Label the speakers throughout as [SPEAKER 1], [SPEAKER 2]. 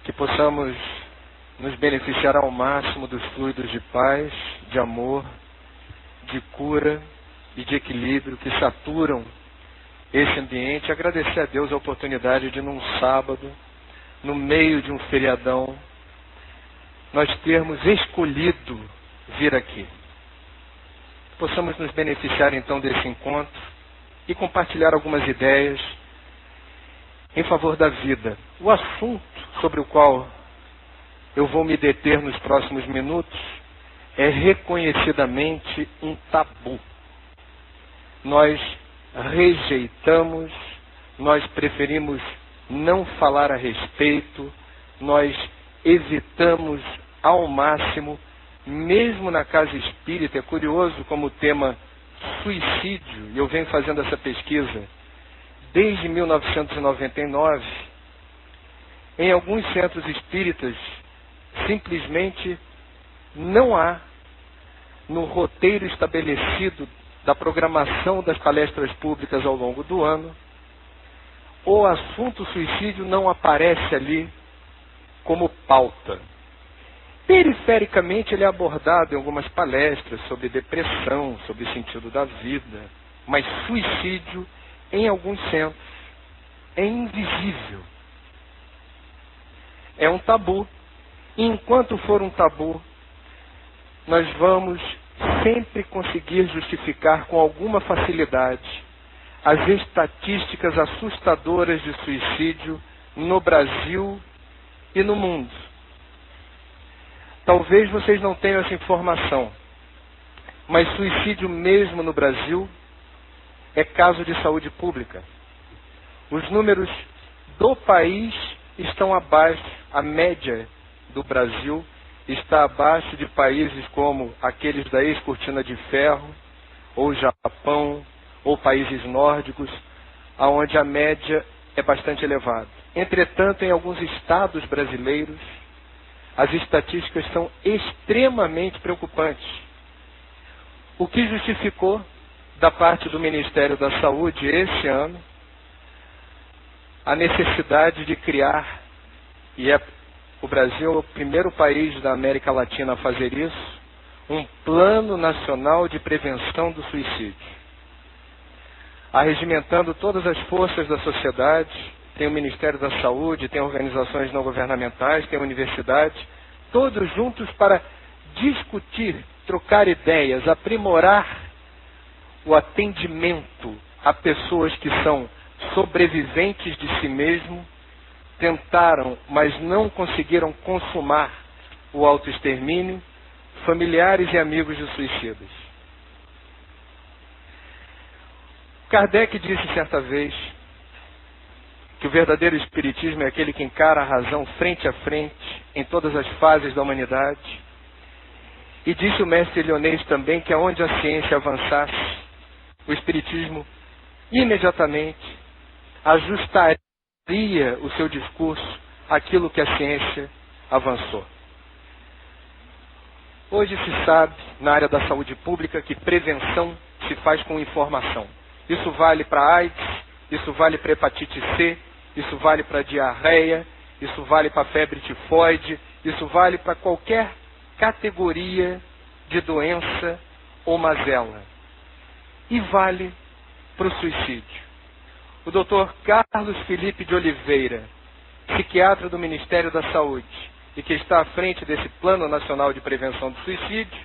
[SPEAKER 1] que possamos nos beneficiar ao máximo dos fluidos de paz, de amor, de cura e de equilíbrio que saturam esse ambiente. Agradecer a Deus a oportunidade de, num sábado, no meio de um feriadão, nós termos escolhido vir aqui. Possamos nos beneficiar então desse encontro e compartilhar algumas ideias em favor da vida. O assunto sobre o qual eu vou me deter nos próximos minutos é reconhecidamente um tabu. Nós rejeitamos, nós preferimos não falar a respeito, nós evitamos ao máximo, mesmo na casa espírita. É curioso como o tema suicídio, e eu venho fazendo essa pesquisa desde 1999, em alguns centros espíritas, simplesmente não há no roteiro estabelecido da programação das palestras públicas ao longo do ano, o assunto suicídio não aparece ali como pauta. Perifericamente ele é abordado em algumas palestras sobre depressão, sobre o sentido da vida, mas suicídio em alguns centros é invisível. É um tabu. E enquanto for um tabu, nós vamos sempre conseguir justificar com alguma facilidade as estatísticas assustadoras de suicídio no Brasil e no mundo. Talvez vocês não tenham essa informação, mas suicídio mesmo no Brasil é caso de saúde pública. Os números do país estão abaixo, a média do Brasil está abaixo de países como aqueles da ex-cortina de ferro, ou Japão, ou países nórdicos, onde a média é bastante elevada. Entretanto, em alguns estados brasileiros, as estatísticas são extremamente preocupantes. O que justificou, da parte do Ministério da Saúde, esse ano, a necessidade de criar, e o Brasil é o primeiro país da América Latina a fazer isso, um Plano Nacional de Prevenção do Suicídio. Arregimentando todas as forças da sociedade, tem o Ministério da Saúde, tem organizações não governamentais, tem a universidade, todos juntos para discutir, trocar ideias, aprimorar o atendimento a pessoas que são sobreviventes de si mesmo, tentaram, mas não conseguiram consumar o autoextermínio, familiares e amigos de suicidas. Kardec disse certa vez que o verdadeiro espiritismo é aquele que encara a razão frente a frente em todas as fases da humanidade. E disse o mestre Lyonês também que aonde a ciência avançasse, o espiritismo imediatamente ajustaria o seu discurso àquilo que a ciência avançou. Hoje se sabe, na área da saúde pública, que prevenção se faz com informação. Isso vale para AIDS, isso vale para hepatite C, isso vale para diarreia, isso vale para febre tifoide, isso vale para qualquer categoria de doença ou mazela. E vale para o suicídio. O Dr. Carlos Felipe de Oliveira, psiquiatra do Ministério da Saúde, e que está à frente desse Plano Nacional de Prevenção do Suicídio,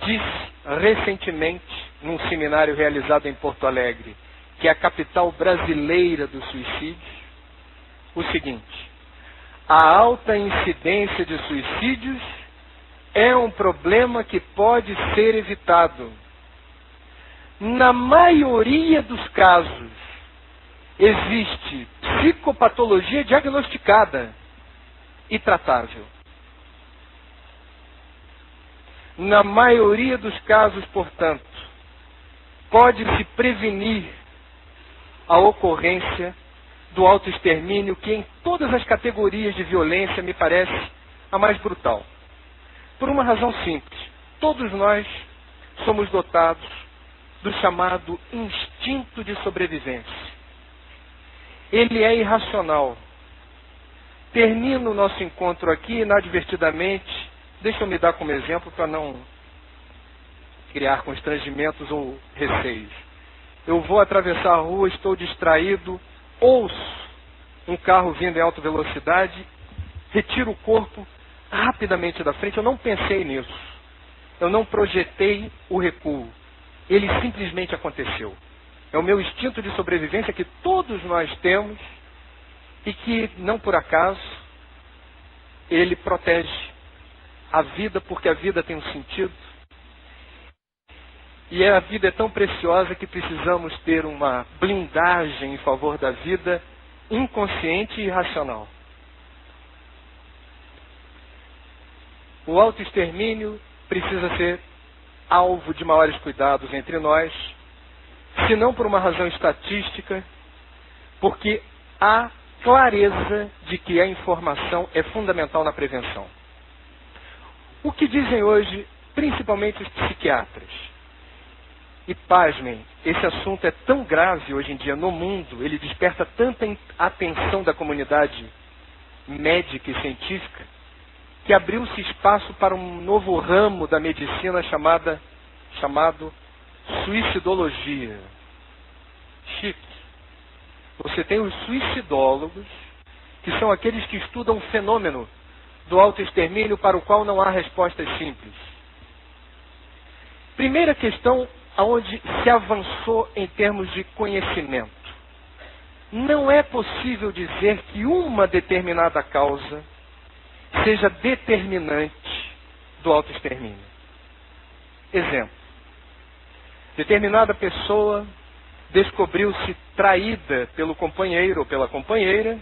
[SPEAKER 1] disse recentemente, num seminário realizado em Porto Alegre, que é a capital brasileira do suicídio, o seguinte: a alta incidência de suicídios é um problema que pode ser evitado. Na maioria dos casos, existe psicopatologia diagnosticada e tratável. Na maioria dos casos, portanto, pode-se prevenir a ocorrência do autoextermínio, que em todas as categorias de violência me parece a mais brutal. Por uma razão simples: todos nós somos dotados do chamado instinto de sobrevivência. Ele é irracional. termino o nosso encontro aqui inadvertidamente. Deixa eu me dar como exemplo para não criar constrangimentos ou receios. Eu vou atravessar a rua, estou distraído, ouço um carro vindo em alta velocidade, retiro o corpo rapidamente da frente. Eu não pensei nisso. Eu não projetei o recuo. Ele simplesmente aconteceu. É o meu instinto de sobrevivência que todos nós temos e que, não por acaso, ele protege a vida, porque a vida tem um sentido. E a vida é tão preciosa que precisamos ter uma blindagem em favor da vida inconsciente e irracional. O autoextermínio precisa ser alvo de maiores cuidados entre nós, se não por uma razão estatística, porque há clareza de que a informação é fundamental na prevenção. O que dizem hoje, principalmente os psiquiatras? E pasmem, esse assunto é tão grave hoje em dia no mundo, ele desperta tanta atenção da comunidade médica e científica, que abriu-se espaço para um novo ramo da medicina chamado suicidologia. Chique. Você tem os suicidólogos, que são aqueles que estudam o fenômeno do autoextermínio para o qual não há respostas simples. Primeira questão aonde se avançou em termos de conhecimento. Não é possível dizer que uma determinada causa seja determinante do autoextermínio. Exemplo. Determinada pessoa descobriu-se traída pelo companheiro ou pela companheira,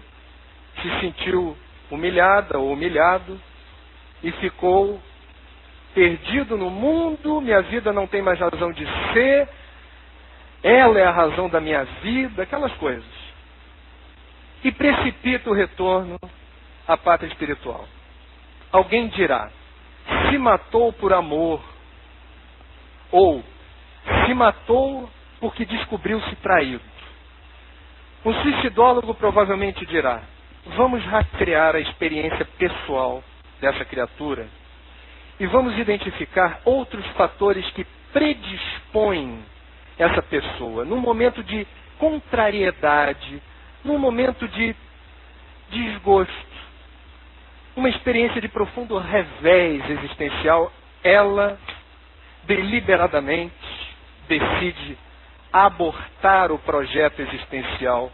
[SPEAKER 1] se sentiu humilhada ou humilhado e ficou perdido no mundo, minha vida não tem mais razão de ser, ela é a razão da minha vida, aquelas coisas. E precipita o retorno à pátria espiritual. Alguém dirá, se matou por amor, ou se matou porque descobriu-se traído. O suicidólogo provavelmente dirá, vamos rastrear a experiência pessoal dessa criatura e vamos identificar outros fatores que predispõem essa pessoa num momento de contrariedade, num momento de desgosto, uma experiência de profundo revés existencial, ela deliberadamente decide abortar o projeto existencial,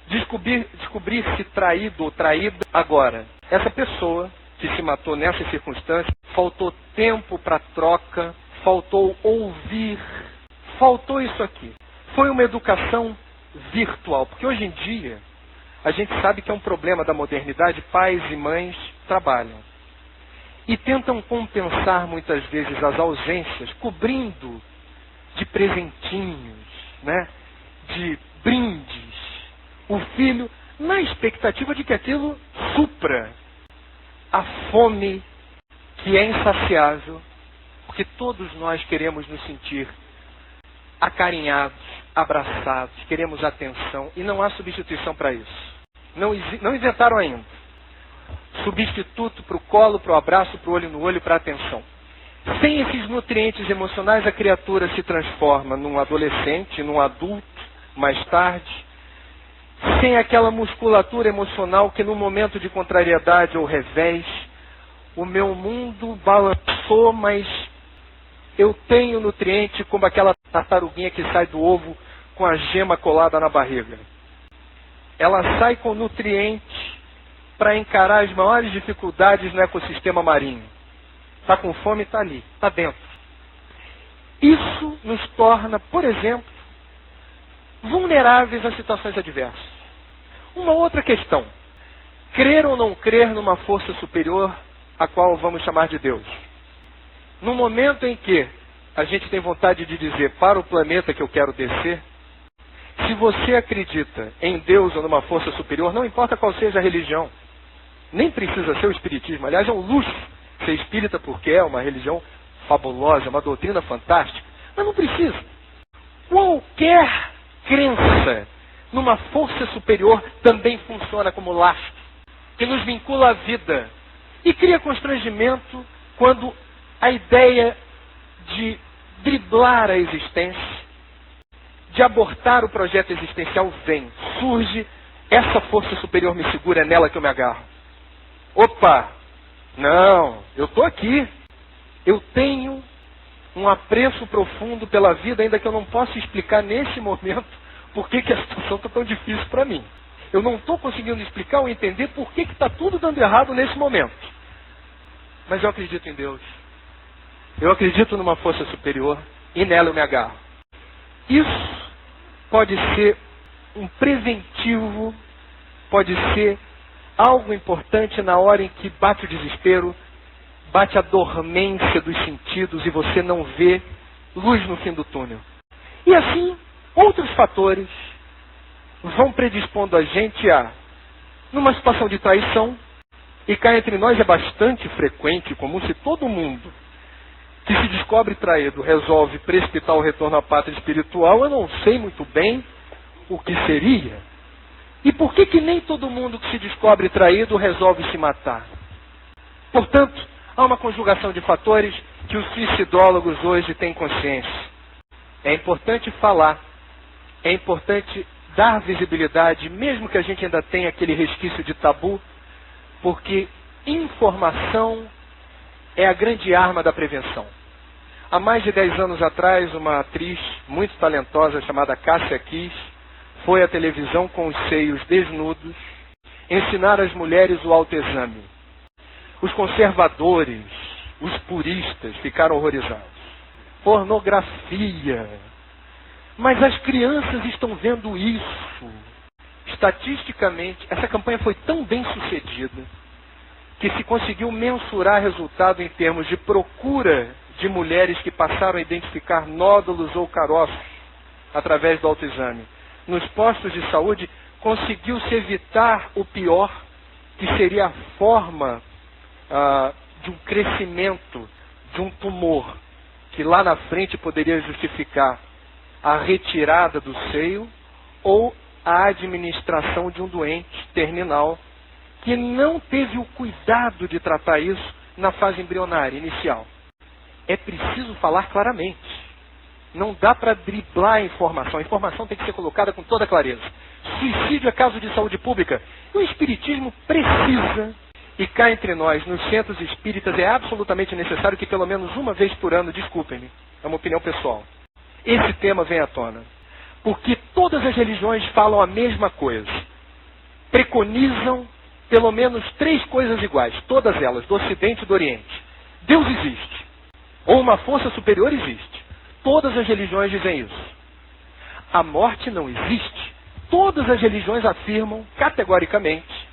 [SPEAKER 1] descobrir-se traído ou traída. Agora, essa pessoa que se matou nessa circunstância, faltou tempo para troca, faltou ouvir, faltou isso aqui. Foi uma educação virtual, porque hoje em dia a gente sabe que é um problema da modernidade, pais e mães trabalham e tentam compensar muitas vezes as ausências, cobrindo de presentinhos, né, de brindes, o filho, na expectativa de que aquilo supra a fome que é insaciável, porque todos nós queremos nos sentir acarinhados, abraçados, queremos atenção, e não há substituição para isso. Não inventaram ainda substituto para o colo, para o abraço, para o olho no olho, para a atenção. Sem esses nutrientes emocionais, a criatura se transforma num adolescente, num adulto, mais tarde, sem aquela musculatura emocional que no momento de contrariedade ou revés, o meu mundo balançou, mas eu tenho nutriente como aquela tartaruguinha que sai do ovo com a gema colada na barriga. Ela sai com nutriente para encarar as maiores dificuldades no ecossistema marinho. Está com fome, está ali, está dentro. Isso nos torna, por exemplo, vulneráveis a situações adversas. Uma outra questão. Crer ou não crer numa força superior, a qual vamos chamar de Deus. No momento em que a gente tem vontade de dizer para o planeta que eu quero descer, se você acredita em Deus ou numa força superior, não importa qual seja a religião, nem precisa ser o espiritismo, aliás é um luxo ser espírita porque é uma religião fabulosa, uma doutrina fantástica, mas não precisa. Qualquer crença numa força superior também funciona como lastro. que nos vincula à vida e cria constrangimento quando a ideia de driblar a existência, de abortar o projeto existencial vem, surge, essa força superior me segura, é nela que eu me agarro. Opa, não, eu estou aqui, eu tenho um apreço profundo pela vida, ainda que eu não possa explicar nesse momento por que a situação está tão difícil para mim. Eu não estou conseguindo explicar ou entender por que está tudo dando errado nesse momento. Mas eu acredito em Deus. Eu acredito numa força superior e nela eu me agarro. Isso pode ser um preventivo, pode ser algo importante na hora em que bate o desespero, bate a dormência dos sentidos e você não vê luz no fim do túnel. E assim, outros fatores vão predispondo a gente a, numa situação de traição, e cá entre nós é bastante frequente, comum, se todo mundo que se descobre traído resolve precipitar o retorno à pátria espiritual, eu não sei muito bem o que seria. E por que nem todo mundo que se descobre traído resolve se matar? Portanto, há uma conjugação de fatores que os suicidólogos hoje têm consciência. É importante falar, é importante dar visibilidade, mesmo que a gente ainda tenha aquele resquício de tabu, porque informação é a grande arma da prevenção. Há mais de 10 anos atrás, uma atriz muito talentosa chamada Cássia Kiss foi à televisão com os seios desnudos ensinar às mulheres o autoexame. Os conservadores, os puristas ficaram horrorizados. Pornografia. Mas as crianças estão vendo isso. Estatisticamente, essa campanha foi tão bem sucedida que se conseguiu mensurar resultado em termos de procura de mulheres que passaram a identificar nódulos ou caroços através do autoexame. Nos postos de saúde, conseguiu-se evitar o pior, que seria a forma de um crescimento, de um tumor, que lá na frente poderia justificar a retirada do seio ou a administração de um doente terminal que não teve o cuidado de tratar isso na fase embrionária inicial. É preciso falar claramente. Não dá para driblar a informação. A informação tem que ser colocada com toda clareza. Suicídio é caso de saúde pública. E o Espiritismo precisa, e cá entre nós, nos centros espíritas, é absolutamente necessário que pelo menos uma vez por ano, desculpem-me, é uma opinião pessoal, esse tema venha à tona. Porque todas as religiões falam a mesma coisa. Preconizam pelo menos 3 coisas iguais, todas elas, do Ocidente e do Oriente. Deus existe. Ou uma força superior existe. Todas as religiões dizem isso. A morte não existe. Todas as religiões afirmam, categoricamente,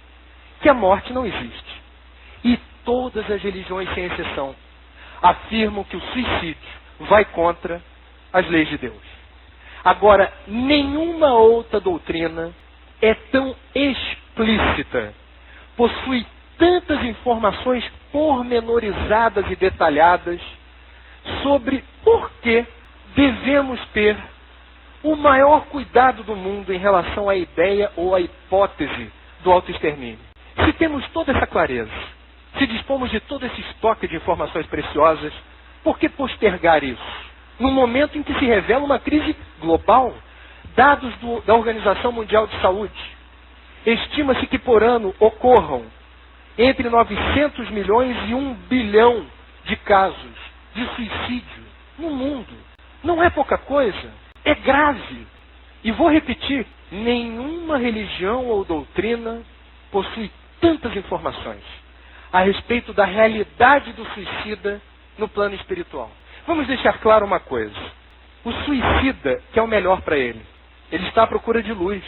[SPEAKER 1] que a morte não existe. E todas as religiões, sem exceção, afirmam que o suicídio vai contra as leis de Deus. Agora, nenhuma outra doutrina é tão explícita, possui tantas informações pormenorizadas e detalhadas sobre por que devemos ter o maior cuidado do mundo em relação à ideia ou à hipótese do autoextermínio. Se temos toda essa clareza, se dispomos de todo esse estoque de informações preciosas, por que postergar isso? Num momento em que se revela uma crise global, dados da Organização Mundial de Saúde, estima-se que por ano ocorram entre 900 milhões e 1 bilhão de casos de suicídio no mundo. Não é pouca coisa, é grave. E vou repetir, nenhuma religião ou doutrina possui tantas informações a respeito da realidade do suicida no plano espiritual. Vamos deixar claro uma coisa. O suicida quer o melhor para ele. Ele está à procura de luz.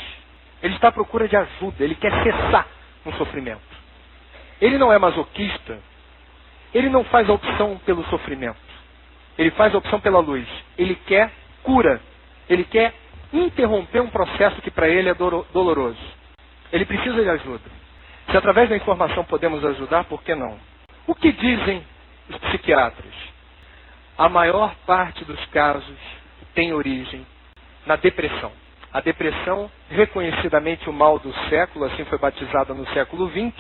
[SPEAKER 1] Ele está à procura de ajuda. Ele quer cessar um sofrimento. Ele não é masoquista. Ele não faz a opção pelo sofrimento. Ele faz a opção pela luz. Ele quer cura. Ele quer interromper um processo que para ele é doloroso. Ele precisa de ajuda. Se através da informação podemos ajudar, por que não? O que dizem os psiquiatras? A maior parte dos casos tem origem na depressão. A depressão, reconhecidamente o mal do século, assim foi batizada no século XX,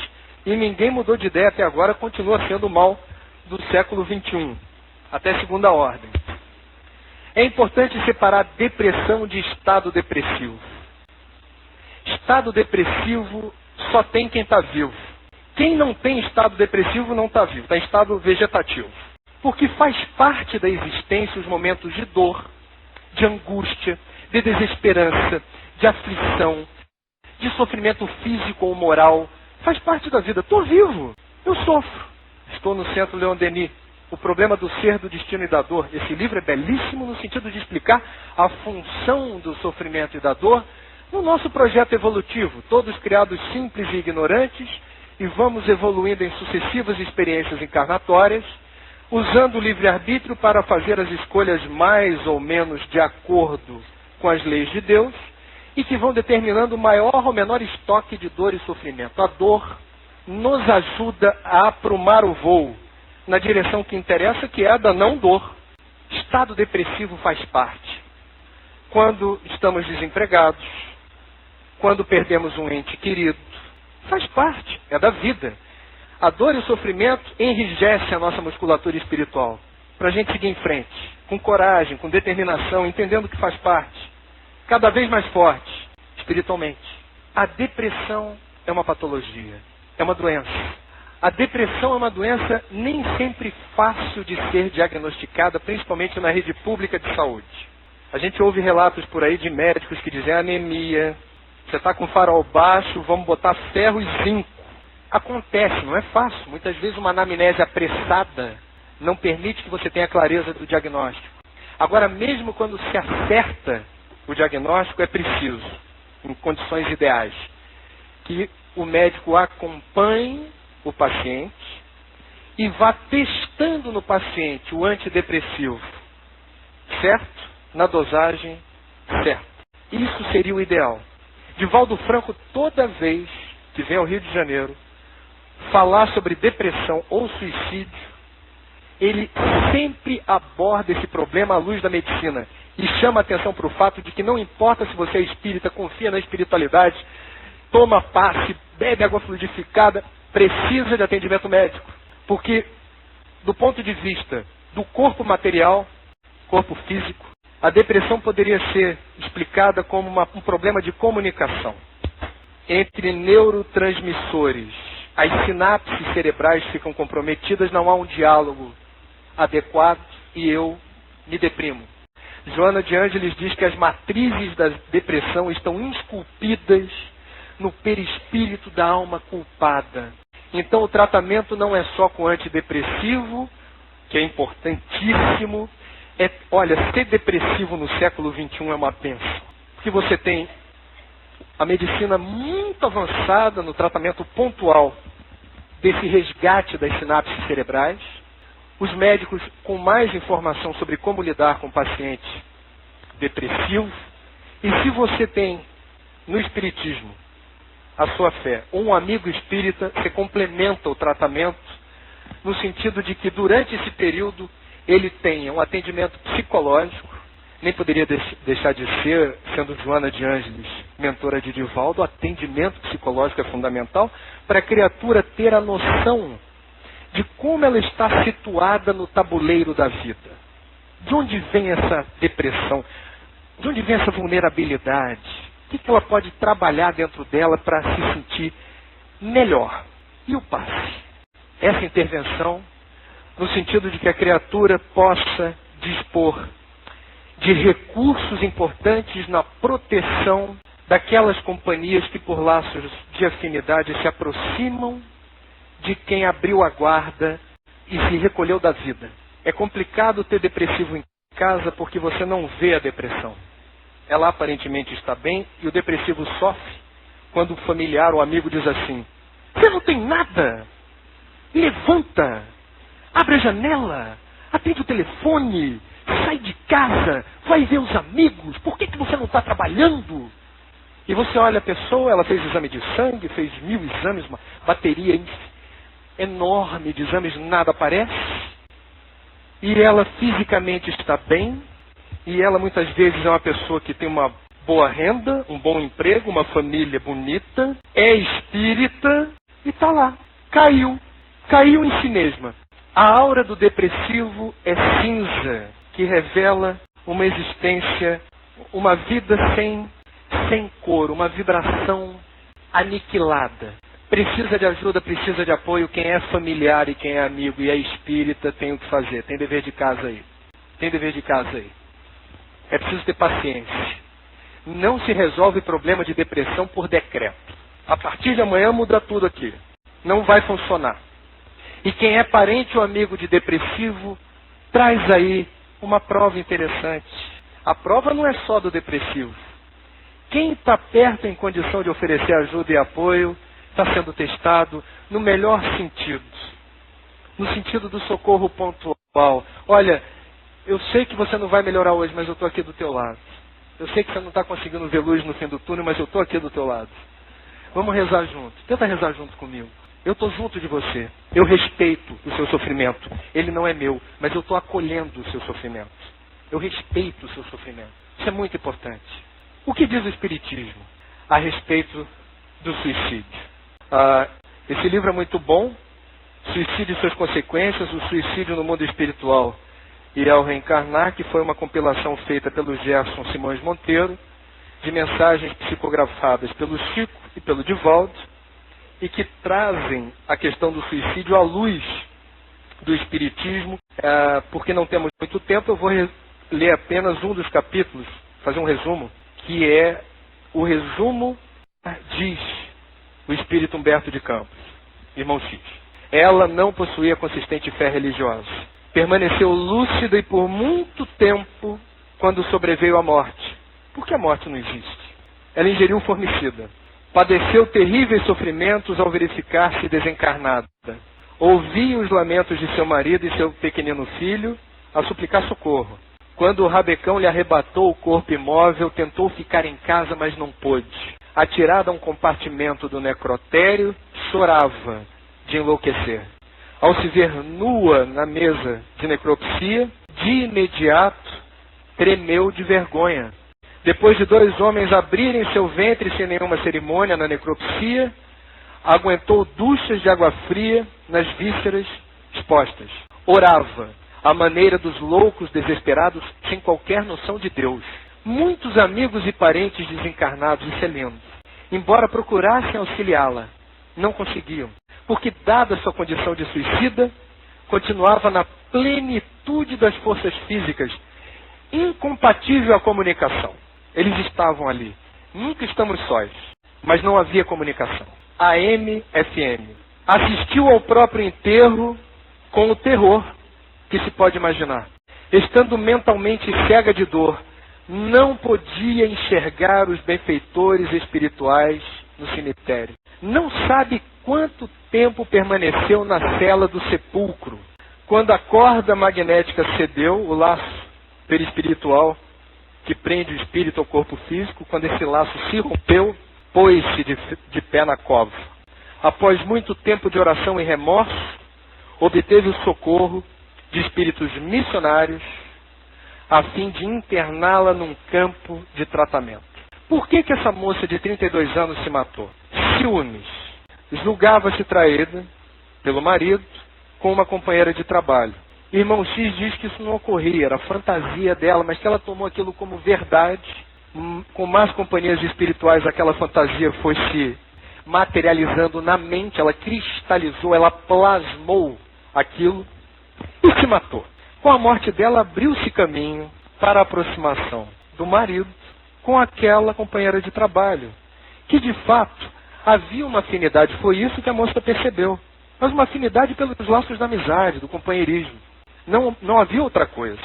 [SPEAKER 1] E ninguém mudou de ideia até agora, continua sendo o mal do século XXI, até segunda ordem. É importante separar depressão de estado depressivo. Estado depressivo só tem quem está vivo. Quem não tem estado depressivo não está vivo, está em estado vegetativo. Porque faz parte da existência os momentos de dor, de angústia, de desesperança, de aflição, de sofrimento físico ou moral. Faz parte da vida. Estou vivo, eu sofro. Estou no Centro Leon Denis. O problema do ser, do destino e da dor. Esse livro é belíssimo no sentido de explicar a função do sofrimento e da dor no nosso projeto evolutivo. Todos criados simples e ignorantes, e vamos evoluindo em sucessivas experiências encarnatórias, usando o livre-arbítrio para fazer as escolhas mais ou menos de acordo com as leis de Deus, e que vão determinando o maior ou menor estoque de dor e sofrimento. A dor nos ajuda a aprumar o voo na direção que interessa, que é a da não dor. Estado depressivo faz parte. Quando estamos desempregados, quando perdemos um ente querido, faz parte, é da vida. A dor e o sofrimento enrijecem a nossa musculatura espiritual, para a gente seguir em frente, com coragem, com determinação, entendendo que faz parte, cada vez mais forte, espiritualmente. A depressão é uma patologia, é uma doença. A depressão é uma doença nem sempre fácil de ser diagnosticada, principalmente na rede pública de saúde. A gente ouve relatos por aí de médicos que dizem anemia, você está com farol baixo, vamos botar ferro e zinco. Acontece, não é fácil. Muitas vezes uma anamnese apressada não permite que você tenha clareza do diagnóstico. Agora, mesmo quando se acerta o diagnóstico, é preciso, em condições ideais, que o médico acompanhe o paciente e vá testando no paciente o antidepressivo, certo? Na dosagem certa. Isso seria o ideal. Divaldo Franco, toda vez que vem ao Rio de Janeiro falar sobre depressão ou suicídio, ele sempre aborda esse problema à luz da medicina e chama a atenção para o fato de que não importa se você é espírita, confia na espiritualidade, toma passe, bebe água fluidificada, precisa de atendimento médico. Porque, do ponto de vista do corpo material, corpo físico, a depressão poderia ser explicada como um problema de comunicação entre neurotransmissores. As sinapses cerebrais ficam comprometidas, não há um diálogo adequado e eu me deprimo. Joana de Ângeles diz que as matrizes da depressão estão esculpidas no perispírito da alma culpada. Então o tratamento não é só com antidepressivo, que é importantíssimo. Olha, ser depressivo no século XXI é uma bênção. Porque você tem a medicina muito avançada no tratamento pontual desse resgate das sinapses cerebrais. Os médicos com mais informação sobre como lidar com o paciente depressivo. E se você tem no espiritismo a sua fé, ou um amigo espírita, você complementa o tratamento no sentido de que durante esse período ele tenha um atendimento psicológico, nem poderia deixar de ser, sendo Joana de Ângeles, mentora de Divaldo, o atendimento psicológico é fundamental para a criatura ter a noção de como ela está situada no tabuleiro da vida. De onde vem essa depressão? De onde vem essa vulnerabilidade? O que ela pode trabalhar dentro dela para se sentir melhor? E o passe? Essa intervenção, no sentido de que a criatura possa dispor de recursos importantes na proteção daquelas companhias que por laços de afinidade se aproximam de quem abriu a guarda e se recolheu da vida. É complicado ter depressivo em casa porque você não vê a depressão. Ela aparentemente está bem e o depressivo sofre quando o familiar ou amigo diz assim: você não tem nada, levanta, abre a janela, atende o telefone, sai de casa, vai ver os amigos, por que você não está trabalhando? E você olha a pessoa, ela fez exame de sangue, fez 1000 exames, uma bateria enorme de exames, nada aparece. E ela fisicamente está bem, e ela muitas vezes é uma pessoa que tem uma boa renda, um bom emprego, uma família bonita, é espírita e está lá, caiu em si mesma. A aura do depressivo é cinza, que revela uma existência, uma vida sem cor, uma vibração aniquilada. Precisa de ajuda, precisa de apoio. Quem é familiar e quem é amigo e é espírita tem o que fazer. Tem dever de casa aí. É preciso ter paciência. Não se resolve problema de depressão por decreto. A partir de amanhã muda tudo aqui. Não vai funcionar. E quem é parente ou amigo de depressivo, traz aí uma prova interessante. A prova não é só do depressivo. Quem está perto em condição de oferecer ajuda e apoio, está sendo testado no melhor sentido. No sentido do socorro pontual. Olha, eu sei que você não vai melhorar hoje, mas eu estou aqui do teu lado. Eu sei que você não está conseguindo ver luz no fim do túnel, mas eu estou aqui do teu lado. Vamos rezar junto. Tenta rezar junto comigo. Eu estou junto de você. Eu respeito o seu sofrimento. Ele não é meu, mas eu estou acolhendo o seu sofrimento. Eu respeito o seu sofrimento. Isso é muito importante. O que diz o Espiritismo a respeito do suicídio? Esse livro é muito bom. Suicídio e suas consequências, o suicídio no mundo espiritual e ao reencarnar, que foi uma compilação feita pelo Gerson Simões Monteiro, de mensagens psicografadas pelo Chico e pelo Divaldo, e que trazem a questão do suicídio à luz do Espiritismo. Porque não temos muito tempo, eu vou ler apenas um dos capítulos, fazer um resumo, que é o resumo, diz o Espírito Humberto de Campos, irmão X. Ela não possuía consistente fé religiosa. Permaneceu lúcida e por muito tempo quando sobreveio a morte. Porque a morte não existe. Ela ingeriu formicida. Padeceu terríveis sofrimentos ao verificar-se desencarnada. Ouvia os lamentos de seu marido e seu pequenino filho a suplicar socorro. Quando o rabecão lhe arrebatou o corpo imóvel, tentou ficar em casa, mas não pôde. Atirada a um compartimento do necrotério, chorava de enlouquecer. Ao se ver nua na mesa de necropsia, de imediato tremeu de vergonha. Depois de 2 homens abrirem seu ventre sem nenhuma cerimônia na necropsia, aguentou duchas de água fria nas vísceras expostas. Orava, à maneira dos loucos desesperados, sem qualquer noção de Deus. Muitos amigos e parentes desencarnados, isso é lindo, embora procurassem auxiliá-la, não conseguiam. Porque, dada sua condição de suicida, continuava na plenitude das forças físicas, incompatível à comunicação. Eles estavam ali. Nunca estamos sós, mas não havia comunicação. AM, FM. Assistiu ao próprio enterro com o terror que se pode imaginar. Estando mentalmente cega de dor, não podia enxergar os benfeitores espirituais no cemitério. Não sabe quanto tempo permaneceu na cela do sepulcro. Quando a corda magnética cedeu, o laço perispiritual que prende o espírito ao corpo físico, quando esse laço se rompeu, pôs-se de pé na cova. Após muito tempo de oração e remorso, obteve o socorro de espíritos missionários a fim de interná-la num campo de tratamento. Por que essa moça de 32 anos se matou? Ciúmes. Julgava-se traída pelo marido com uma companheira de trabalho. Irmão X diz que isso não ocorria, era fantasia dela, mas que ela tomou aquilo como verdade. Com más companhias espirituais, aquela fantasia foi se materializando na mente, ela cristalizou, ela plasmou aquilo e se matou. Com a morte dela, abriu-se caminho para a aproximação do marido com aquela companheira de trabalho, que de fato havia uma afinidade. Foi isso que a moça percebeu, mas uma afinidade pelos laços da amizade, do companheirismo. Não havia outra coisa.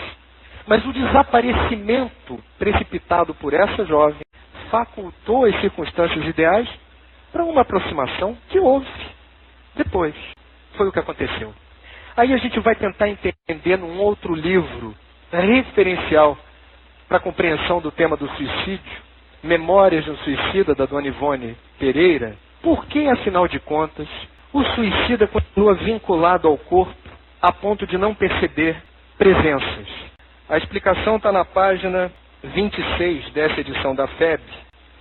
[SPEAKER 1] Mas o desaparecimento precipitado por essa jovem facultou as circunstâncias ideais para uma aproximação que houve depois. Foi o que aconteceu. Aí a gente vai tentar entender num outro livro referencial para a compreensão do tema do suicídio, Memórias de um Suicida, da Dona Ivone Pereira, por que, afinal de contas, o suicida continua vinculado ao corpo a ponto de não perceber presenças. A explicação está na página 26 dessa edição da FEB,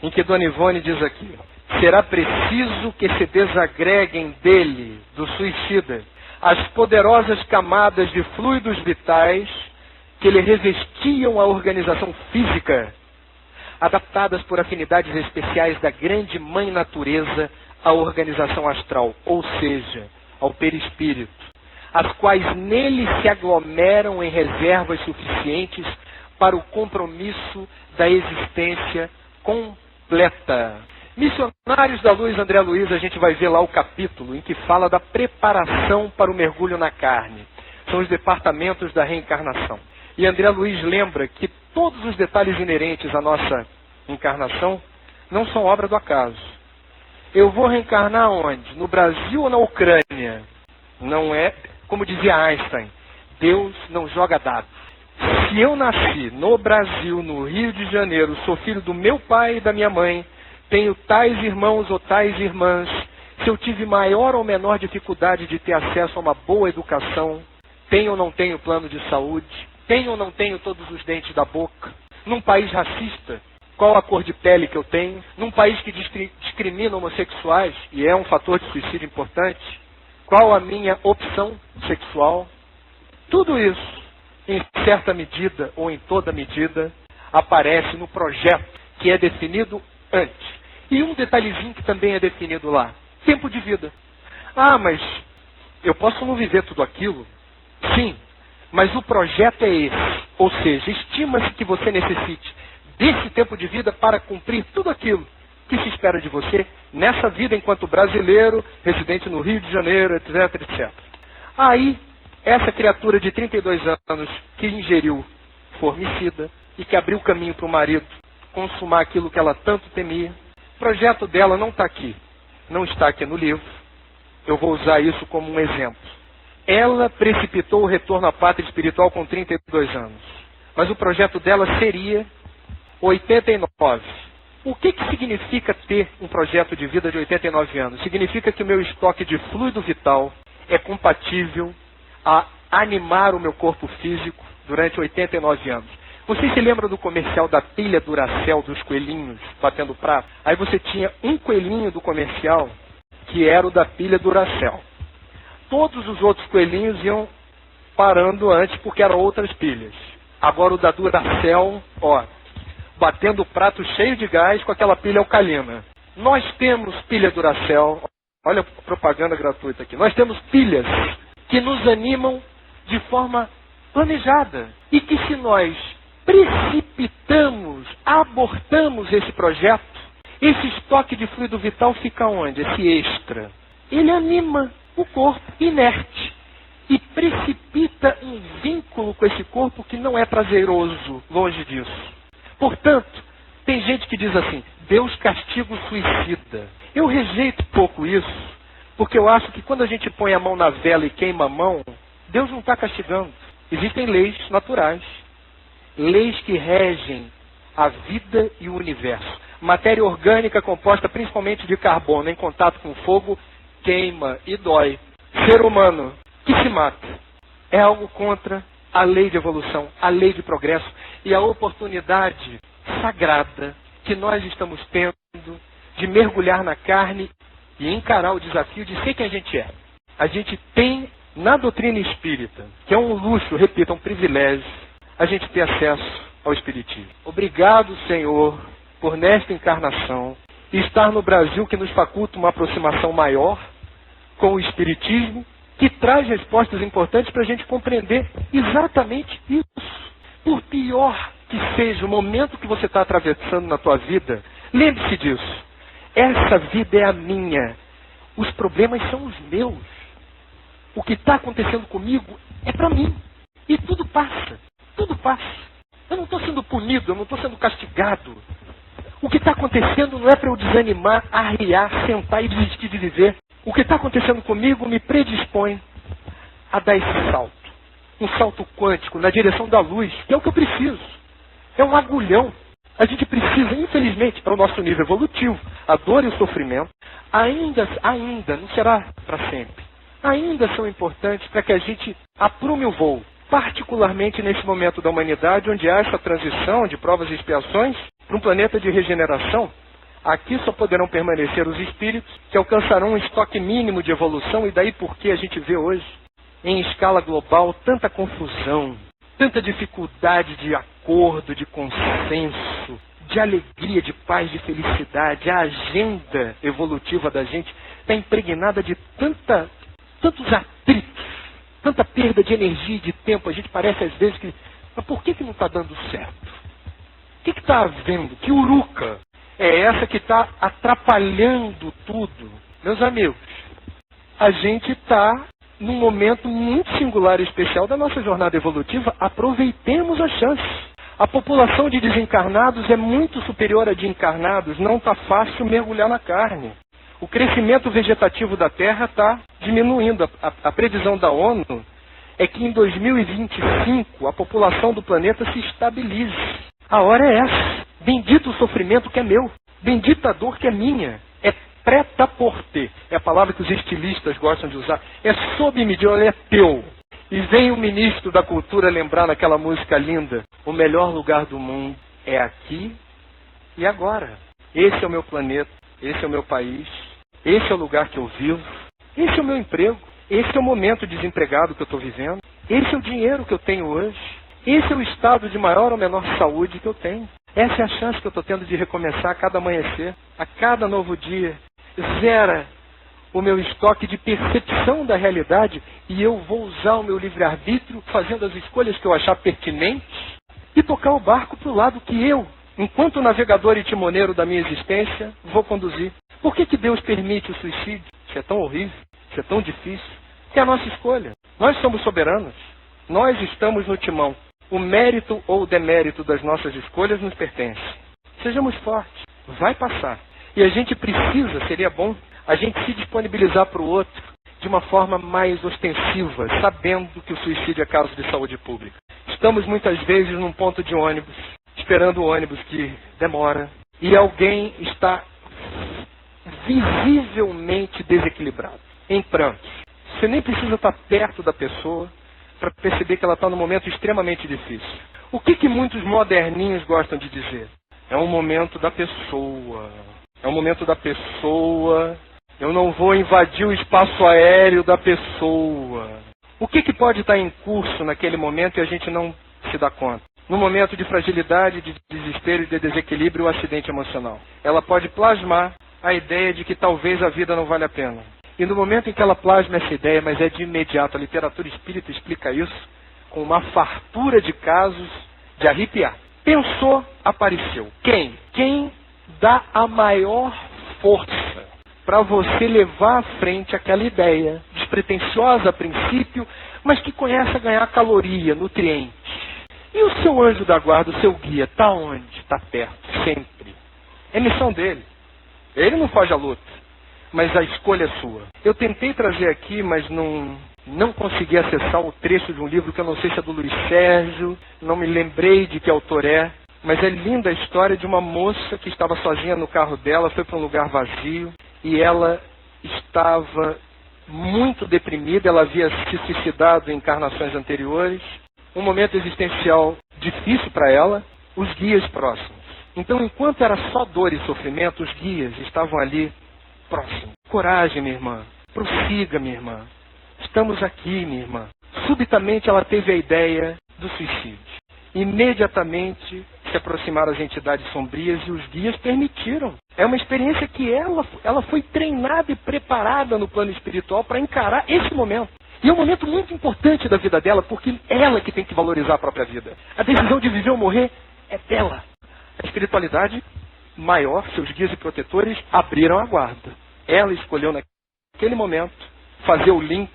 [SPEAKER 1] em que Dona Ivone diz aqui: será preciso que se desagreguem dele, do suicida, as poderosas camadas de fluidos vitais que lhe revestiam a organização física, adaptadas por afinidades especiais da grande mãe natureza à organização astral, ou seja, ao perispírito, as quais nele se aglomeram em reservas suficientes para o compromisso da existência completa. Missionários da Luz, André Luiz, a gente vai ver lá o capítulo em que fala da preparação para o mergulho na carne. São os departamentos da reencarnação. E André Luiz lembra que todos os detalhes inerentes à nossa encarnação não são obra do acaso. Eu vou reencarnar onde? No Brasil ou na Ucrânia? Não é, como dizia Einstein, Deus não joga dados. Se eu nasci no Brasil, no Rio de Janeiro, sou filho do meu pai e da minha mãe, tenho tais irmãos ou tais irmãs, se eu tive maior ou menor dificuldade de ter acesso a uma boa educação, tenho ou não tenho plano de saúde, tenho ou não tenho todos os dentes da boca, num país racista, qual a cor de pele que eu tenho, num país que discrimina homossexuais, e é um fator de suicídio importante, qual a minha opção sexual, tudo isso, em certa medida ou em toda medida, aparece no projeto que é definido antes. E um detalhezinho que também é definido lá. Tempo de vida. Ah, mas eu posso não viver tudo aquilo? Sim, mas o projeto é esse. Ou seja, estima-se que você necessite desse tempo de vida para cumprir tudo aquilo que se espera de você nessa vida enquanto brasileiro, residente no Rio de Janeiro, etc, etc. Aí, essa criatura de 32 anos que ingeriu formicida e que abriu caminho para o marido consumar aquilo que ela tanto temia, o projeto dela não está aqui. Não está aqui no livro. Eu vou usar isso como um exemplo. Ela precipitou o retorno à pátria espiritual com 32 anos. Mas o projeto dela seria 89. O que significa ter um projeto de vida de 89 anos? Significa que o meu estoque de fluido vital é compatível a animar o meu corpo físico durante 89 anos. Vocês se lembram do comercial da pilha Duracell dos coelhinhos batendo prato? Aí você tinha um coelhinho do comercial que era o da pilha Duracell. Todos os outros coelhinhos iam parando antes porque eram outras pilhas. Agora o da Duracell, ó, batendo o prato cheio de gás com aquela pilha alcalina. Nós temos pilha Duracell, olha a propaganda gratuita aqui. Nós temos pilhas que nos animam de forma planejada. E que se nós precipitamos, abortamos esse projeto, esse estoque de fluido vital fica onde? Esse extra. Ele anima o corpo inerte e precipita um vínculo com esse corpo que não é prazeroso, longe disso. Portanto, tem gente que diz assim, Deus castiga o suicida. Eu rejeito pouco isso, porque eu acho que quando a gente põe a mão na vela e queima a mão, Deus não está castigando. Existem leis naturais. Leis que regem a vida e o universo. Matéria orgânica composta principalmente de carbono em contato com fogo queima e dói. Ser humano que se mata é algo contra a lei de evolução, a lei de progresso e a oportunidade sagrada que nós estamos tendo de mergulhar na carne e encarar o desafio de ser quem a gente é. A gente tem na doutrina espírita, que é um luxo, repito, é um privilégio, a gente ter acesso ao Espiritismo. Obrigado, Senhor, por nesta encarnação estar no Brasil que nos faculta uma aproximação maior com o Espiritismo, que traz respostas importantes para a gente compreender exatamente isso. Por pior que seja o momento que você está atravessando na tua vida, lembre-se disso. Essa vida é a minha. Os problemas são os meus. O que está acontecendo comigo é para mim. E tudo passa. Tudo passa. Eu não estou sendo punido, eu não estou sendo castigado. O que está acontecendo não é para eu desanimar, arriar, sentar e desistir de viver. O que está acontecendo comigo me predispõe a dar esse salto. Um salto quântico na direção da luz, que é o que eu preciso. É um agulhão. A gente precisa, infelizmente, para o nosso nível evolutivo, a dor e o sofrimento, ainda, não será para sempre. Ainda são importantes para que a gente aprume o voo. Particularmente nesse momento da humanidade, onde há essa transição de provas e expiações para um planeta de regeneração, Aqui só poderão permanecer os espíritos que alcançarão um estoque mínimo de evolução, e daí porque a gente vê hoje, em escala global, tanta confusão, tanta dificuldade de acordo, de consenso, de alegria, de paz, de felicidade. A agenda evolutiva da gente está impregnada de tantos atritos, tanta perda de energia e de tempo. A gente parece às vezes que, mas por que não está dando certo? O que está havendo? Que uruca é essa que está atrapalhando tudo? Meus amigos, a gente está num momento muito singular e especial da nossa jornada evolutiva. Aproveitemos a chance. A população de desencarnados é muito superior à de encarnados. Não está fácil mergulhar na carne. O crescimento vegetativo da Terra está diminuindo. A previsão da ONU é que em 2025 a população do planeta se estabilize. A hora é essa. Bendito o sofrimento que é meu. Bendita a dor que é minha. É prêt-à-porter. É a palavra que os estilistas gostam de usar. É sob medida, é teu. E vem o ministro da cultura lembrar naquela música linda: o melhor lugar do mundo é aqui e agora. Esse é o meu planeta, esse é o meu país, esse é o lugar que eu vivo, esse é o meu emprego, esse é o momento desempregado que eu estou vivendo, esse é o dinheiro que eu tenho hoje, esse é o estado de maior ou menor saúde que eu tenho. Essa é a chance que eu estou tendo de recomeçar a cada amanhecer, a cada novo dia. Zera o meu estoque de percepção da realidade e eu vou usar o meu livre-arbítrio fazendo as escolhas que eu achar pertinentes e tocar o barco para o lado que eu, enquanto navegador e timoneiro da minha existência, vou conduzir. Por que Deus permite o suicídio? Isso é tão horrível, isso é tão difícil. É a nossa escolha. Nós somos soberanos. Nós estamos no timão. O mérito ou o demérito das nossas escolhas nos pertence. Sejamos fortes. Vai passar. E a gente precisa, seria bom, a gente se disponibilizar para o outro de uma forma mais ostensiva, sabendo que o suicídio é caso de saúde pública. Estamos muitas vezes num ponto de ônibus, esperando o ônibus que demora, e alguém está visivelmente desequilibrado, em prantos. Você nem precisa estar perto da pessoa para perceber que ela está num momento extremamente difícil. O que muitos moderninhos gostam de dizer? É um momento da pessoa. É um momento da pessoa. Eu não vou invadir o espaço aéreo da pessoa. O que pode estar em curso naquele momento e a gente não se dá conta? No momento de fragilidade, de desespero e de desequilíbrio, o acidente emocional. Ela pode plasmar a ideia de que talvez a vida não vale a pena. E no momento em que ela plasma essa ideia, mas é de imediato, a literatura espírita explica isso com uma fartura de casos de arrepiar. Pensou, apareceu. Quem? Quem dá a maior força para você levar à frente aquela ideia, despretensiosa a princípio, mas que começa a ganhar caloria, nutrientes. E o seu anjo da guarda, o seu guia, está onde? Está perto, sempre. É missão dele. Ele não foge à luta, mas a escolha é sua. Eu tentei trazer aqui, mas não consegui acessar o trecho de um livro que eu não sei se é do Luiz Sérgio, não me lembrei de que autor é, mas é linda a história de uma moça que estava sozinha no carro dela, foi para um lugar vazio, e ela estava muito deprimida, ela havia se suicidado em encarnações anteriores, um momento existencial difícil para ela, os guias próximos. Então, enquanto era só dor e sofrimento, os guias estavam ali próximos. Coragem, minha irmã. Prossiga, minha irmã. Estamos aqui, minha irmã. Subitamente ela teve a ideia do suicídio. Imediatamente se aproximaram as entidades sombrias e os guias permitiram. É uma experiência que ela foi treinada e preparada no plano espiritual para encarar esse momento. E é um momento muito importante da vida dela, porque é ela que tem que valorizar a própria vida. A decisão de viver ou morrer é dela. A espiritualidade maior, seus guias e protetores, abriram a guarda. Ela escolheu naquele momento fazer o link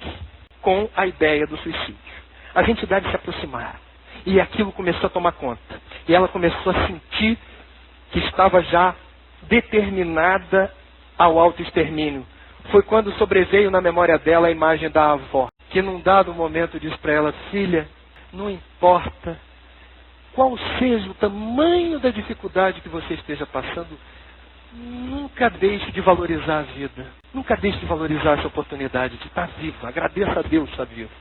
[SPEAKER 1] com a ideia do suicídio. As entidades se aproximaram. E aquilo começou a tomar conta. E ela começou a sentir que estava já determinada ao autoextermínio. Foi quando sobreveio na memória dela a imagem da avó, que num dado momento disse para ela: filha, não importa qual seja o tamanho da dificuldade que você esteja passando, nunca deixe de valorizar a vida. Nunca deixe de valorizar essa oportunidade de estar viva. Agradeça a Deus estar vivo.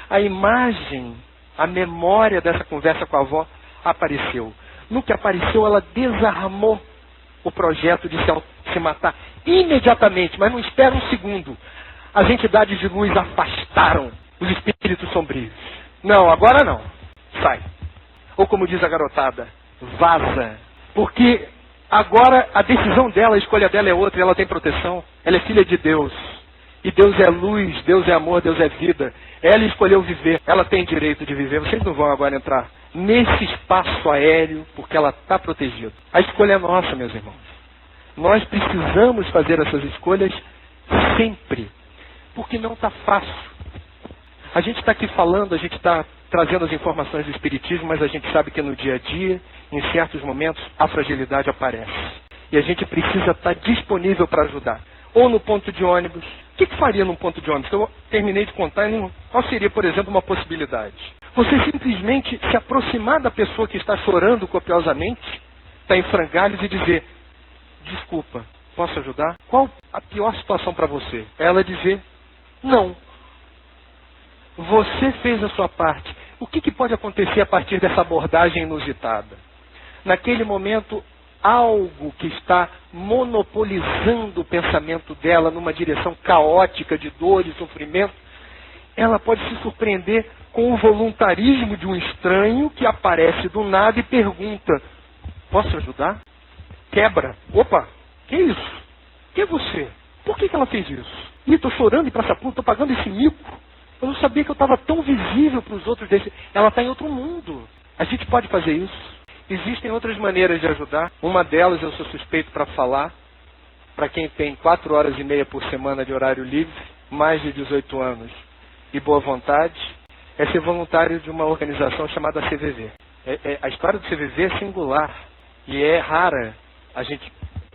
[SPEAKER 1] A imagem, a memória dessa conversa com a avó apareceu. No que apareceu, ela desarmou o projeto de se matar imediatamente, mas não espera um segundo. As entidades de luz afastaram os espíritos sombrios. Não, agora não. Sai. Ou como diz a garotada, vaza. Porque agora a decisão dela, a escolha dela é outra, ela tem proteção. Ela é filha de Deus. E Deus é luz, Deus é amor, Deus é vida. Ela escolheu viver, ela tem direito de viver. Vocês não vão agora entrar nesse espaço aéreo, porque ela está protegida. A escolha é nossa, meus irmãos. Nós precisamos fazer essas escolhas sempre. Porque não está fácil. A gente está aqui falando, a gente está trazendo as informações do Espiritismo, mas a gente sabe que no dia a dia, em certos momentos, a fragilidade aparece. E a gente precisa estar disponível para ajudar. Ou no ponto de ônibus. O que faria num ponto de ônibus? Eu terminei de contar, qual seria, por exemplo, uma possibilidade? Você simplesmente se aproximar da pessoa que está chorando copiosamente, está em frangalhos e dizer, desculpa, posso ajudar? Qual a pior situação para você? Ela dizer, não. Você fez a sua parte. O que pode acontecer a partir dessa abordagem inusitada? Naquele momento, algo que está monopolizando o pensamento dela numa direção caótica de dor e sofrimento, ela pode se surpreender com o voluntarismo de um estranho que aparece do nada e pergunta, posso ajudar? Quebra. Opa, que isso? Que é você? Por que ela fez isso? Ih, estou chorando e para essa puta, estou pagando esse mico. Eu não sabia que eu estava tão visível para os outros desse. Ela está em outro mundo. A gente pode fazer isso. Existem outras maneiras de ajudar. Uma delas eu sou suspeito para falar. Para quem tem 4h30 por semana de horário livre, mais de 18 anos e boa vontade, é ser voluntário de uma organização chamada CVV. A história do CVV é singular e é rara.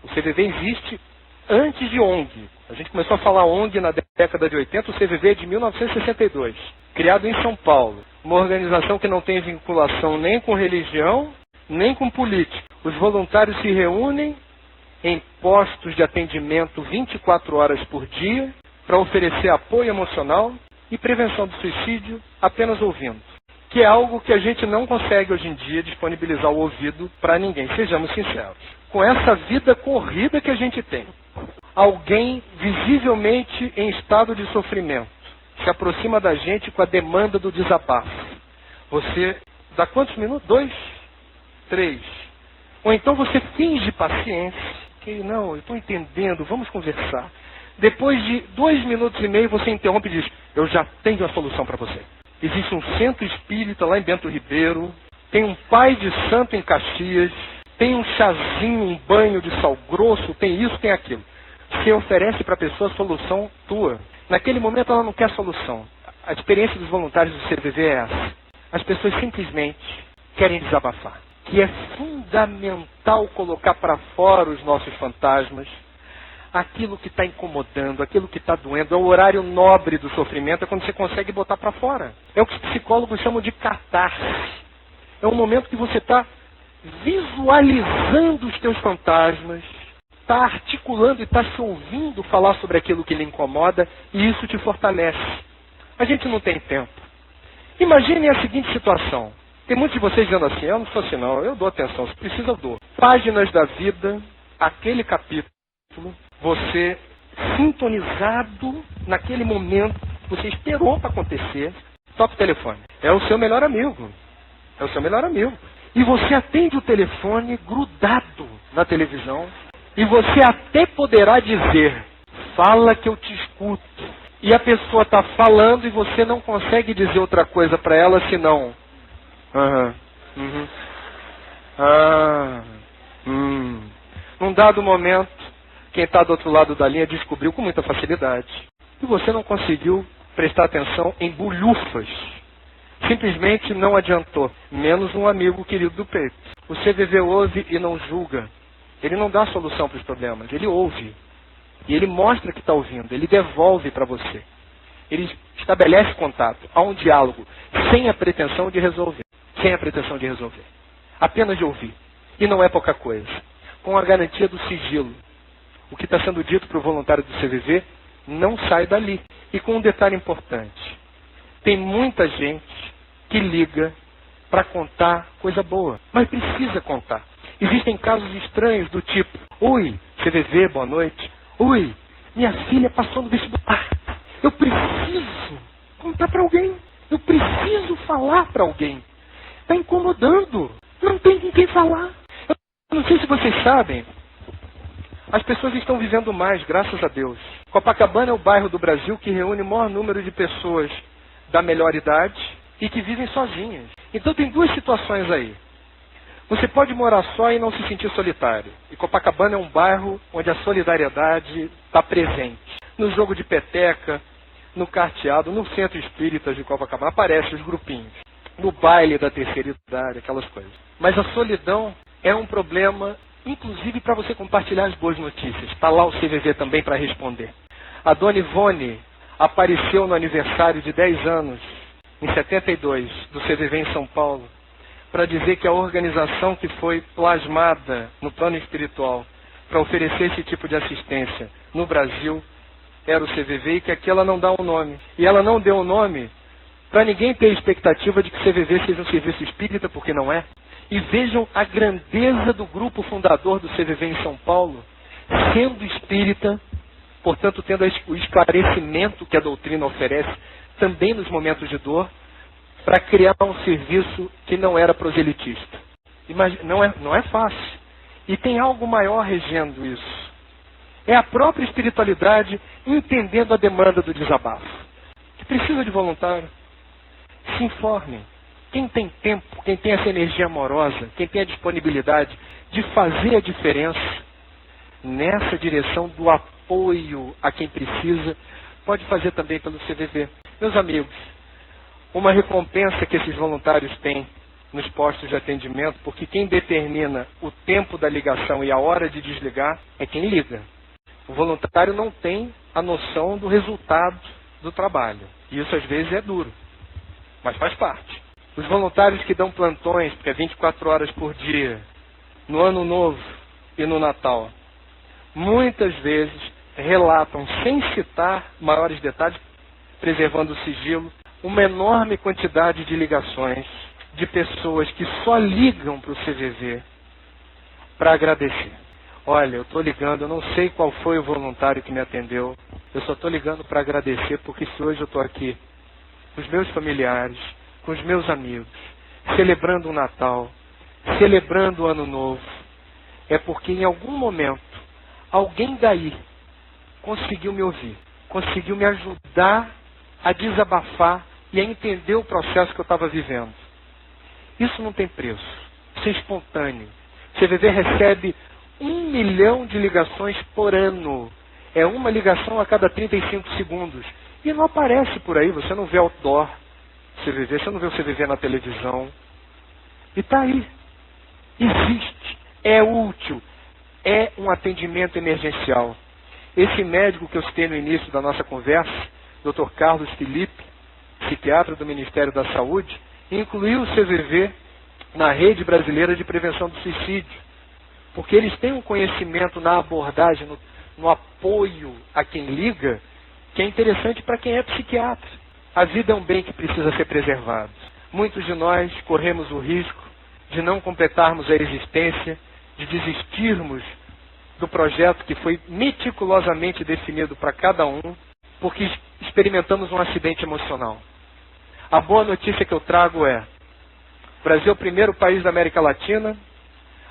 [SPEAKER 1] O CVV existe antes de ONG. A gente começou a falar ONG na década de 80, o CVV é de 1962. Criado em São Paulo. Uma organização que não tem vinculação nem com religião, nem com política. Os voluntários se reúnem em postos de atendimento 24 horas por dia para oferecer apoio emocional e prevenção do suicídio apenas ouvindo. Que é algo que a gente não consegue hoje em dia disponibilizar o ouvido para ninguém, sejamos sinceros. Com essa vida corrida que a gente tem, alguém visivelmente em estado de sofrimento se aproxima da gente com a demanda do desabafo. Você dá quantos minutos? 2? 3. Ou então você finge paciência, que não, eu estou entendendo, vamos conversar. Depois de 2 minutos e meio você interrompe e diz, eu já tenho a solução para você. Existe um centro espírita lá em Bento Ribeiro, tem um pai de santo em Caxias, tem um chazinho, um banho de sal grosso, tem isso, tem aquilo. Você oferece para a pessoa a solução tua. Naquele momento ela não quer solução. A experiência dos voluntários do CVV é essa. As pessoas simplesmente querem desabafar. Que é fundamental colocar para fora os nossos fantasmas, aquilo que está incomodando, aquilo que está doendo. É o horário nobre do sofrimento, é quando você consegue botar para fora. É o que os psicólogos chamam de catarse. É um momento que você está visualizando os teus fantasmas, está articulando e está se ouvindo falar sobre aquilo que lhe incomoda, e isso te fortalece. A gente não tem tempo. Imagine a seguinte situação. Tem muitos de vocês dizendo assim, eu não sou assim não, eu dou atenção, se precisa eu dou. Páginas da vida, aquele capítulo, você sintonizado naquele momento, você esperou para acontecer, toca o telefone. É o seu melhor amigo. É o seu melhor amigo. E você atende o telefone grudado na televisão, e você até poderá dizer, fala que eu te escuto. E a pessoa está falando e você não consegue dizer outra coisa para ela senão... Num dado momento, quem está do outro lado da linha descobriu com muita facilidade. E você não conseguiu prestar atenção em bulhufas. Simplesmente não adiantou. Menos um amigo querido do peito. O CVV ouve e não julga. Ele não dá solução para os problemas. Ele ouve. E ele mostra que está ouvindo. Ele devolve para você. Ele estabelece contato. Há um diálogo. Sem a pretensão de resolver. Sem a pretensão de resolver. Apenas de ouvir. E não é pouca coisa. Com a garantia do sigilo. O que está sendo dito para o voluntário do CVV não sai dali. E com um detalhe importante. Tem muita gente que liga para contar coisa boa. Mas precisa contar. Existem casos estranhos do tipo: oi, CVV, boa noite. Oi, minha filha passou no vestibular. Eu preciso contar para alguém. Eu preciso falar para alguém. Está incomodando. Não tem com quem falar. Eu não sei se vocês sabem, as pessoas estão vivendo mais, graças a Deus. Copacabana é o bairro do Brasil que reúne o maior número de pessoas da melhor idade e que vivem sozinhas. Então tem duas situações aí. Você pode morar só e não se sentir solitário. E Copacabana é um bairro onde a solidariedade está presente. No jogo de peteca, no carteado, no centro espírita de Copacabana, aparecem os grupinhos. No baile da terceira idade, aquelas coisas. Mas a solidão é um problema, inclusive para você compartilhar as boas notícias. Está lá o CVV também para responder. A Dona Ivone apareceu no aniversário de 10 anos, em 72, do CVV em São Paulo, para dizer que a organização que foi plasmada no plano espiritual para oferecer esse tipo de assistência no Brasil era o CVV e que aqui ela não dá um nome. E ela não deu um nome para ninguém ter expectativa de que o CVV seja um serviço espírita, porque não é. E vejam a grandeza do grupo fundador do CVV em São Paulo, sendo espírita, portanto tendo o esclarecimento que a doutrina oferece, também nos momentos de dor, para criar um serviço que não era proselitista. Não é fácil. E tem algo maior regendo isso. É a própria espiritualidade entendendo a demanda do desabafo. Que precisa de voluntário. Se informem. Quem tem tempo, quem tem essa energia amorosa, quem tem a disponibilidade de fazer a diferença nessa direção do apoio a quem precisa, pode fazer também pelo CVV. Meus amigos, uma recompensa que esses voluntários têm nos postos de atendimento, porque quem determina o tempo da ligação e a hora de desligar é quem liga. O voluntário não tem a noção do resultado do trabalho. E isso às vezes é duro, mas faz parte. Os voluntários que dão plantões, porque é 24 horas por dia, no Ano Novo e no Natal, muitas vezes relatam, sem citar maiores detalhes, preservando o sigilo, uma enorme quantidade de ligações de pessoas que só ligam para o CVV para agradecer. Olha, eu estou ligando, eu não sei qual foi o voluntário que me atendeu, eu só estou ligando para agradecer, porque se hoje eu estou aqui com os meus familiares, com os meus amigos, celebrando o Natal, celebrando o Ano Novo, é porque em algum momento, alguém daí conseguiu me ouvir, conseguiu me ajudar a desabafar e a entender o processo que eu estava vivendo. Isso não tem preço. Isso é espontâneo. O CVV recebe 1 milhão de ligações por ano. É uma ligação a cada 35 segundos. E não aparece por aí, você não vê outdoor CVV, você não vê o CVV na televisão. E está aí. Existe. É útil. É um atendimento emergencial. Esse médico que eu citei no início da nossa conversa, Dr. Carlos Felipe, psiquiatra do Ministério da Saúde, incluiu o CVV na Rede Brasileira de Prevenção do Suicídio, porque eles têm um conhecimento na abordagem, no apoio a quem liga, que é interessante para quem é psiquiatra. A vida é um bem que precisa ser preservado. Muitos de nós corremos o risco de não completarmos a existência, de desistirmos do projeto que foi meticulosamente definido para cada um, porque experimentamos um acidente emocional. A boa notícia que eu trago é: o Brasil é o primeiro país da América Latina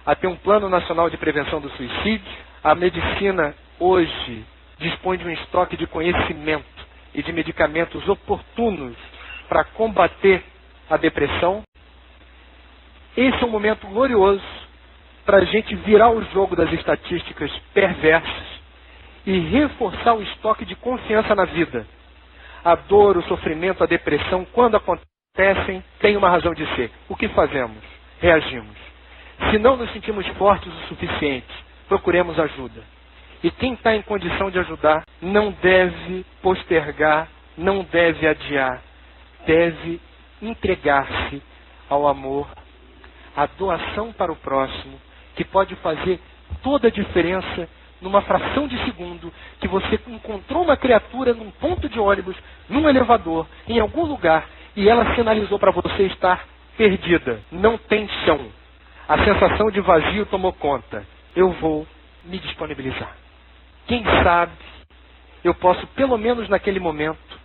[SPEAKER 1] a ter um plano nacional de prevenção do suicídio. A medicina hoje dispõe de um estoque de conhecimento e de medicamentos oportunos para combater a depressão. Esse é um momento glorioso para a gente virar o jogo das estatísticas perversas e reforçar o estoque de confiança na vida. A dor, o sofrimento, a depressão, quando acontecem, tem uma razão de ser. O que fazemos? Reagimos. Se não nos sentimos fortes o suficiente, procuremos ajuda. E quem está em condição de ajudar não deve postergar, não deve adiar, deve entregar-se ao amor, à doação para o próximo, que pode fazer toda a diferença numa fração de segundo que você encontrou uma criatura num ponto de ônibus, num elevador, em algum lugar, e ela sinalizou para você estar perdida. Não tem chão. a sensação de vazio tomou conta. Eu vou me disponibilizar. Quem sabe eu posso, pelo menos naquele momento,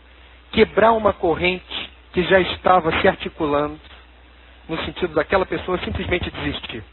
[SPEAKER 1] quebrar uma corrente que já estava se articulando no sentido daquela pessoa simplesmente desistir.